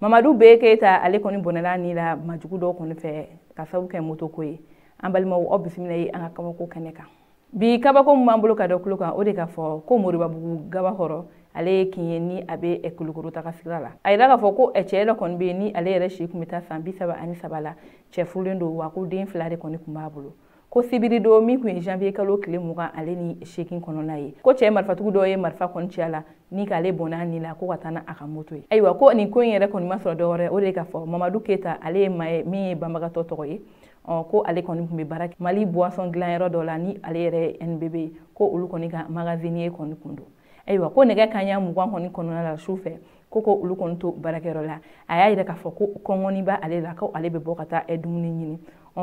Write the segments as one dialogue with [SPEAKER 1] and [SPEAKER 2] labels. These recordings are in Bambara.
[SPEAKER 1] Mamadu B Keita ale kɔni bɔnɛla ni la majugu dɔ kɔni fɛ ka sababu kɛ moto ko ye. An balimaw aw bisimila ye an ka kabako kɛnɛ kan. Bi kabako min b'an bolo ka da kulo kan o de ka fɔ ko Moribabugu Gabakɔrɔ ale ye kin ye ni a bɛ Kulukoro taga sira la. A yira ka fɔ ko cɛ dɔ kɔni bɛ yen ni ale yɛrɛ si kun bɛ taa san 33 la, cɛ furulen don wa ko den 2 de kɔni kun b'a bolo. Ko sibiri don min kun ye janvier kalo tile 20 ale ni 8 kɔnɔna ye. Ko cɛ marifatugu dɔ ye marifa kɔni ci a la ni k'ale bɔnna ni la ko ka taa n'a ka moto ye. Ayiwa ko nin ko in yɛrɛ kɔni ma sɔrɔ dɔwɛrɛ o de ka fɔ Mamadu Keita ale ye maa ye min ye banbagatɔ tɔgɔ ye. Ko ale kɔni kun bɛ baara kɛ Mali boisson dilanyɔrɔ dɔ la ni ale yɛrɛ NBB ko olu kɔni ka magasinier kɔni kun don. Ayiwa ko nɛgɛ kanɲɛ 20 kɔni kɔnɔna la su fɛ ko olu kɔni to baarakɛyɔrɔ la. A y'a yira k'a fɔ ko kɔngɔni b'a ale la ko ale bɛ bɔ ka taa dumuni ɲini.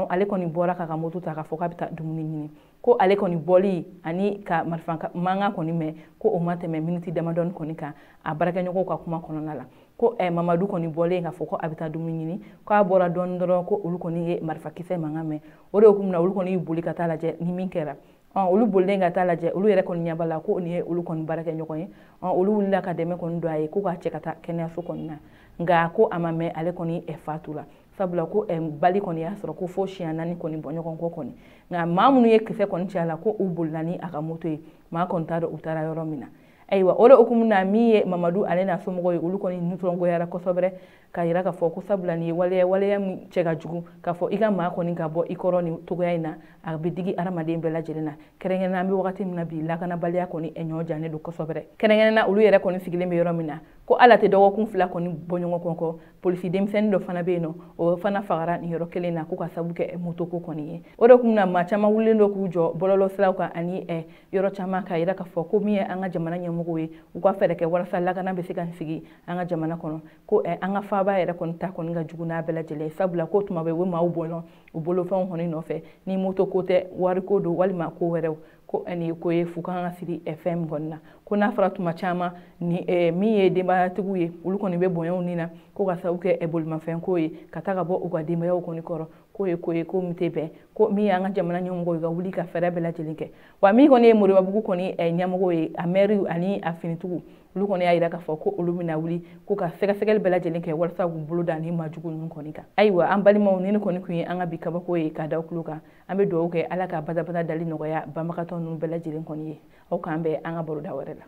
[SPEAKER 1] Ale kɔni bɔra k'a ka moto ta k'a fɔ k'a bɛ taa dumuni ɲini. Ko ale kɔni bɔli ani ka marifa mankan kɔni mɛn ko o ma tɛmɛ miniti damadɔni kɔni kan a baarakɛɲɔgɔnw ka kuma kɔnɔna la. Ko Mamadu kɔni bɔlen k'a fɔ ko a bɛ taa dumuni ɲini k'a bɔra dɔɔni dɔrɔn ko olu kɔni ye marifakisɛ mankan mɛn. O de hukumu na olu kɔni boli ka taa lajɛ ni min kɛra. Olu bolilen ka taa lajɛ olu yɛrɛ kɔni ɲɛ b'a la ko nin ye olu kɔni baarakɛɲɔgɔn ye. Olu wulila ka dɛmɛ kɔni don a ye ko k'a cɛ ka taa kɛnɛyaso kɔni na. Nka ko a ma mɛn ale kɔni fatura. Sabula ko bali kɔni y'a sɔrɔ ko fo siɲɛ 4 kɔni bɔɲɔgɔn kɔ kɔni. Nka maa minnu ye kisɛ kɔni ci a la ko u bolila ni a ka moto ye. Maa kɔni t'a dɔn u taara yɔrɔ min na. Ayiwa o de hukumu na min ye Mamadu ale n'a somɔgɔw ye olu kɔni nisɔngoyara kosɛbɛ k'a yira k'a fɔ ko sabula nin ye waleya min cɛ ka jugu k'a fɔ i ka maa kɔni ka bɔ i kɔrɔ nin togoya in na a bɛ digi adamaden bɛɛ lajɛlen na. Kɛrɛnkɛrɛnnenya an bɛ wagati min na bi lakanabaliya kɔni ɲɔ jannen don kosɛbɛ. Kɛrɛnkɛrɛnnenya olu yɛrɛ kɔni sigilen bɛ yɔrɔ min na ko ala tɛ dɔgɔkun 2 kɔni bɔ ɲɔgɔn kɔ polisi denmisɛnnin dɔ fana bɛ yen nɔ o fana fagara nin yɔrɔ kelen na ko ka sababu kɛ moto ko kɔni ye. O de hukumu na maa caman wulilen don k'u jɔ bɔlɔlɔ siraw kan ani yɔrɔ caman k'a yira k'a fɔ ko min ye an ka jamana ɲɛmɔgɔw ye u ka fɛɛrɛ kɛ walasa lakana bɛ se ka sigi an ka jamana kɔnɔ ko an ka faaba yɛrɛ kɔni ta kɔni ka jugu n'a bɛɛ lajɛlen sabula ko tuma bɛ u bɛ maaw bɔ u bolofɛnw kɔni nɔfɛ ni moto ko tɛ wariko don walima ko wɛrɛw ko nin ye ko ye f'u ka kan ka siri fɛn min kɔni na ko n'a fɔra tuma caman ni min ye denbayatigiw ye olu kɔni bɛ bonyaw nin na ko ka sababu kɛ bolimafɛn ko ye ka taa ka bɔ u ka denbayaw kɔni kɔrɔ ko ye ko ye ko min tɛ bɛn ko min y'an ka jamana ɲɛmɔgɔw ye ka wuli ka fɛɛrɛ bɛɛ lajɛlen kɛ wa min kɔni ye Moribabugu kɔni ɲɛmɔgɔw ye a maire ani a finitigiw olu kɔni y'a yira k'a fɔ ko olu bɛna wuli ko ka sɛgɛsɛgɛli bɛɛ lajɛlen kɛ walasa k'u bolo da ni majugu ninnu kɔni kan. Ayiwa an balimaw ni kɔni kun ye an ka bi kabako ye k'a da kulo kan an bɛ dugawu kɛ ala ka badabada dali nɔgɔya banbagatɔ ninnu bɛɛ lajɛlen kɔni ye aw k'an bɛn an ka baroda wɛrɛ la.